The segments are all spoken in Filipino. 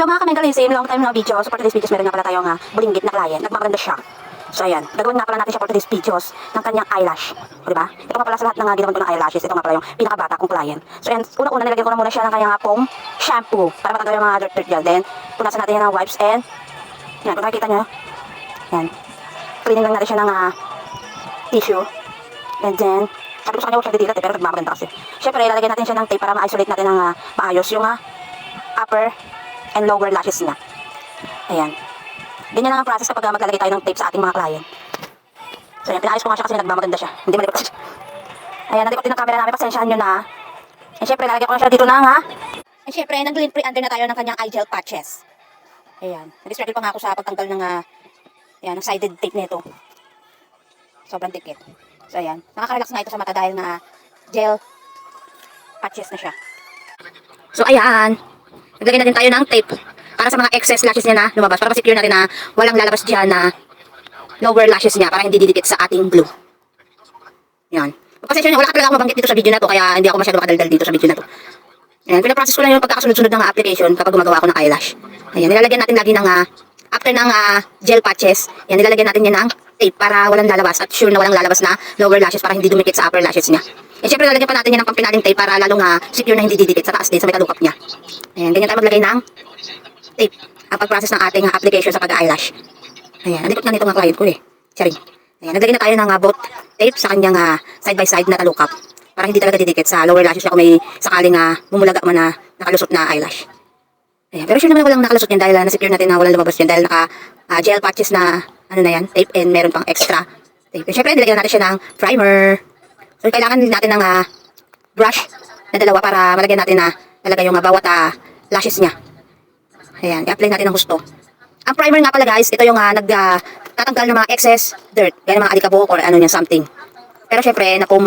Hello mga kamengalisim, long time na video. So for today's videos, meron nga pala tayong bulinggit na client. Nagmamaganda siya. So ayan, gagawin nga pala natin siya for today's videos ng kanyang eyelash. O diba? Ito nga pala sa lahat ng ginawan ko ng eyelashes. Ito nga pala yung pinakabata kong client. So ayan, una-una nilagyan ko na muna siya ng kanyang foam shampoo para matanggal yung mga dirt dyan. Then, punasan natin yan ng wipes and yan, kung nakikita nyo, yan, cleaning lang natin siya ng tissue. And then, sabi ko sa kanya huwag siya didilat pero nagmamaganda kasi. Siyempre, lalagyan natin siya ng tape para ma-isolate natin ng maayos yung upper and lower lashes niya. Ayan. Ganyan lang ang process kapag maglalagay tayo ng tape sa ating mga client. So ayan, pinayos ko nga siya kasi nagmamaganda siya. Hindi malikot siya. Ayan, nalikot din ang camera namin. Pasensyahan nyo na. And syempre, lalagyan ko na siya dito na And syempre, nag-lint pre-under na tayo ng kanyang eye gel patches. Ayan. Nag-struggle pa nga ako sa pagtanggal ng ayan, ng sided tape nito. Sobrang dikit. So ayan, nakaka-relax nga ito sa mata dahil na gel patches na siya. So ayan, naglagay na din tayo ng tape para sa mga excess lashes niya na lumabas. Para ma-secure natin na walang lalabas dyan na lower lashes niya para hindi didikit sa ating glue. Yan. Kasi wala ka talaga ako mabanggit dito sa video na to kaya hindi ako masyado makadaldal dito sa video na to. Ayan, pinaprocess ko lang yung pagkakasunod-sunod ng application kapag gumagawa ako ng eyelash. Ayan, nilalagyan natin lagi ng after ng gel patches, yan, nilalagyan natin yan ng tape para walang lalabas at sure na walang lalabas na lower lashes para hindi dumikit sa upper lashes niya. And syempre lalagyan pa natin yan ng pampinaling tape para lalong secure na hindi didikit sa taas din sa may talukap niya. Ayan, ganyan tayo maglagay ng tape ang pag-process ng ating application sa pag-eyelash. Ayan, nalikot na nito nga client ko eh. Charing. Ayan, naglagay na tayo ng both tape sa kanyang side by side na talukap para hindi talaga didikit sa lower lashes niya kung may sakaling bumulaga man na nakalusot na eyelash. Ayan, pero sure naman walang nakalusot yan dahil na-secure natin na walang lumabas yan dahil naka gel patches na ano na yan, tape and meron pang extra tape. And syempre, nilagyan natin siya ng primer. So, kailangan natin ng brush na dalawa para malagyan natin na talaga yung bawat lashes niya. Ayan, i-apply natin ng gusto. Ang primer nga pala guys, ito yung tatanggal ng mga excess dirt, gaya ng mga alikabok or ano niya, something. Pero syempre, na foam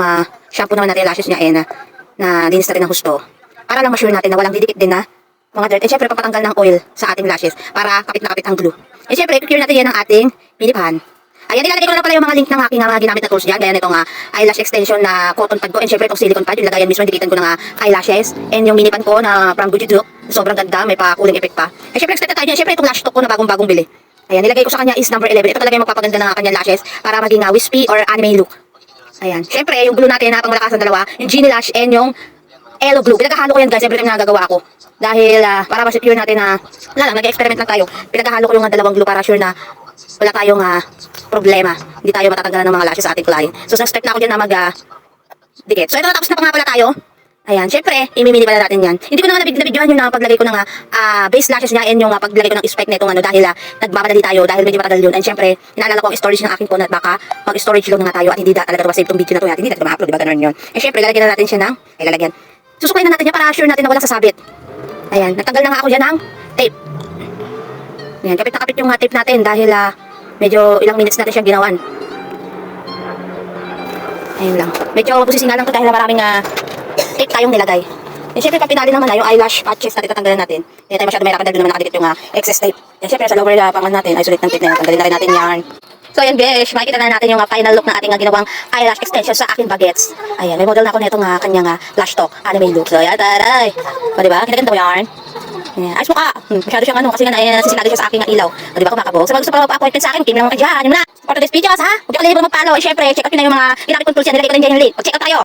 shampoo naman natin yung lashes niya na linis natin ng gusto. Para lang ma-sure natin na walang didikit din na mga dirt. And syempre, papatanggal ng oil sa ating lashes para kapit na kapit ang glue. And syempre, i-cure natin yan ng ating pinipan. Ayan, nilalagay ko na pala yung mga link ng aking mga ginamit na tools dyan. Gaya nitong eyelash extension na cotton pad ko. And syempre, itong silicone pad. Yung lagayan mismo, dikitan ko ng eyelashes. And yung mini pan ko na from Gucci Duke. Sobrang ganda, may pa cooling effect pa. And syempre, expect na tayo dyan. Syempre, itong lash stock ko na bagong-bagong bili. Ayan, nilagay ko sa kanya is number 11. Ito talaga yung magpapaganda ng kanyang lashes para maging wispy or anime look. Ayan, syempre, yung glue natin na pang malakas ng dalawa, yung Genie Lash and yung Elo Glue. Pinaghahalo ko yan guys, every time na nagagawa ko. Dahil para ma-secure natin na, wala lang, nag-experiment lang tayo. Pinaghahalo ko yung dalawang glue para sure na wala tayong problema. Hindi tayo matatanggalan ng mga lashes sa ating client. So, nag-start na ako dyan na mag-dikit. So, ito natapos na pa nga pala tayo. Ayan, syempre, imimini pala natin yan. Hindi ko na nabidyohan yung paglagay ko ng base lashes niya and yung paglagay ko ng spike na itong dahil nagmamadali tayo dahil medyo matagal yun. And syempre, inaalala ko ang storage ng aking phone at baka mag-storage lang na nga tayo at hindi talaga ito masave itong video na to at hindi natin ma-upload, diba ganun yun. And syempre, lalagyan na natin siya ng, lalagyan. Susuklayin na natin yan para sure natin na walang sasabit. Ayan, nagtanggal na nga ako dyan ng tape. Ayan, kapit na kapit yung tape natin dahil medyo ilang minutes natin siyang ginawan. Ayun lang. Medyo busising lang to dahil maraming tape tayong nilagay. And syempre, papinali naman yung eyelash patches natin tatanggalin natin. Hindi tayo masyado mahirapan dahil naman nakadikit yung excess tape. And syempre, sa lower pangan natin, isolate ng tape na yan. Tanggalin na rin natin yan. So ayan besh, makikita na natin yung final look na ating ginawang eyelash extension sa aking bagets. Ayan, may model na ako nitong kanyang lash talk, anime look. So ayan, taray. O diba, kinaganda mo yan? Ayan, ayos mo ka. Masyado siyang kasi nga nasisigado siya sa aking ilaw. O diba, kumakabog. So gusto pa pa-appointment sa akin, kim lang ka dyan. Yun na. For today's videos ha. Huwag ka kalimutan mag-follow. And syempre, check out nyo na yung mga ginamit kong tools yan. Nilagay ko rin dyan yung link. Check out tayo.